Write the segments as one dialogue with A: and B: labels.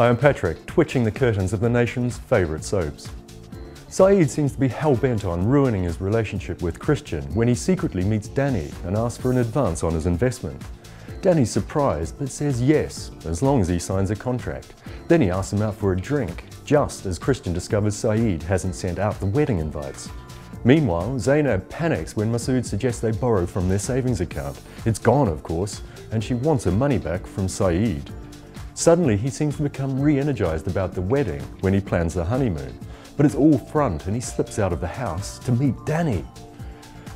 A: Hi, I'm Patrick, twitching the curtains of the nation's favourite soaps. Saeed seems to be hell-bent on ruining his relationship with Christian when he secretly meets Danny and asks for an advance on his investment. Danny's surprised but says yes, as long as he signs a contract. Then he asks him out for a drink, just as Christian discovers Saeed hasn't sent out the wedding invites. Meanwhile, Zainab panics when Masood suggests they borrow from their savings account. It's gone, of course, and she wants her money back from Saeed. Suddenly, he seems to become re-energized about the wedding when he plans the honeymoon. But it's all front and he slips out of the house to meet Danny.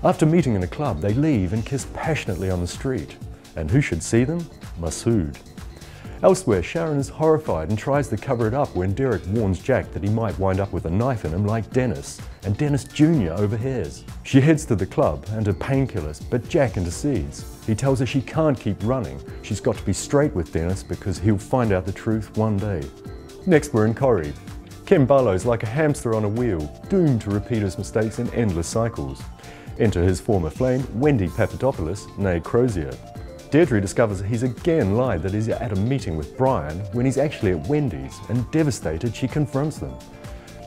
A: After meeting in a club, they leave and kiss passionately on the street. And who should see them? Masood. Elsewhere, Sharon is horrified and tries to cover it up when Derek warns Jack that he might wind up with a knife in him like Dennis, and Dennis Jr. overhears. She heads to the club and her painkillers, but Jack intercedes. He tells her she can't keep running. She's got to be straight with Dennis because he'll find out the truth one day. Next, we're in Corrie. Ken Barlow's like a hamster on a wheel, doomed to repeat his mistakes in endless cycles. Enter his former flame, Wendy Papadopoulos, née Crozier. Deirdre discovers he's again lied that he's at a meeting with Brian when he's actually at Wendy's, and devastated, she confronts them.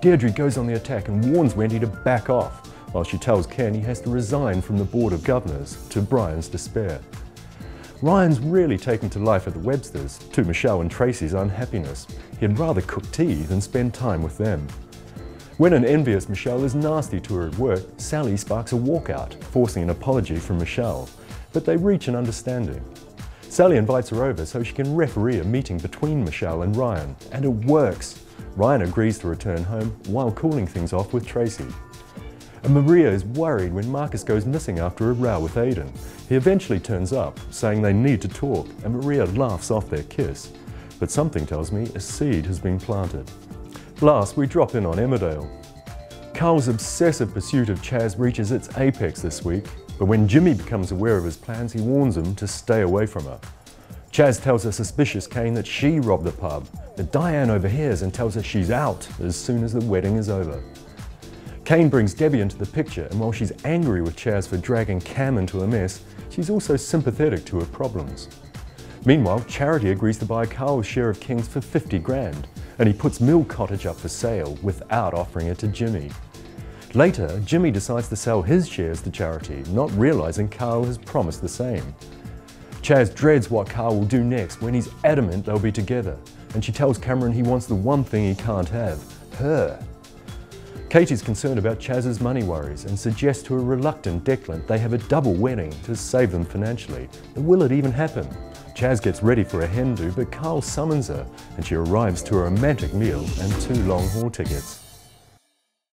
A: Deirdre goes on the attack and warns Wendy to back off, while she tells Ken he has to resign from the Board of Governors, to Brian's despair. Ryan's really taken to life at the Websters, to Michelle and Tracy's unhappiness. He'd rather cook tea than spend time with them. When an envious Michelle is nasty to her at work, Sally sparks a walkout, forcing an apology from Michelle. But they reach an understanding. Sally invites her over so she can referee a meeting between Michelle and Ryan, and it works. Ryan agrees to return home while cooling things off with Tracy. And Maria is worried when Marcus goes missing after a row with Aidan. He eventually turns up, saying they need to talk, and Maria laughs off their kiss. But something tells me a seed has been planted. Last, we drop in on Emmerdale. Carl's obsessive pursuit of Chaz reaches its apex this week, but when Jimmy becomes aware of his plans, he warns him to stay away from her. Chaz tells a suspicious Kane that she robbed the pub, but Diane overhears and tells her she's out as soon as the wedding is over. Kane brings Debbie into the picture, and while she's angry with Chaz for dragging Cam into a mess, she's also sympathetic to her problems. Meanwhile, Charity agrees to buy Carl's share of King's for 50 grand, and he puts Mill Cottage up for sale without offering it to Jimmy. Later, Jimmy decides to sell his shares to Charity, not realizing Carl has promised the same. Chaz dreads what Carl will do next when he's adamant they'll be together, and she tells Cameron he wants the one thing he can't have, her. Katie's concerned about Chaz's money worries and suggests to a reluctant Declan they have a double wedding to save them financially. But will it even happen? Chaz gets ready for a hen do, but Carl summons her, and she arrives to a romantic meal and 2 long-haul tickets.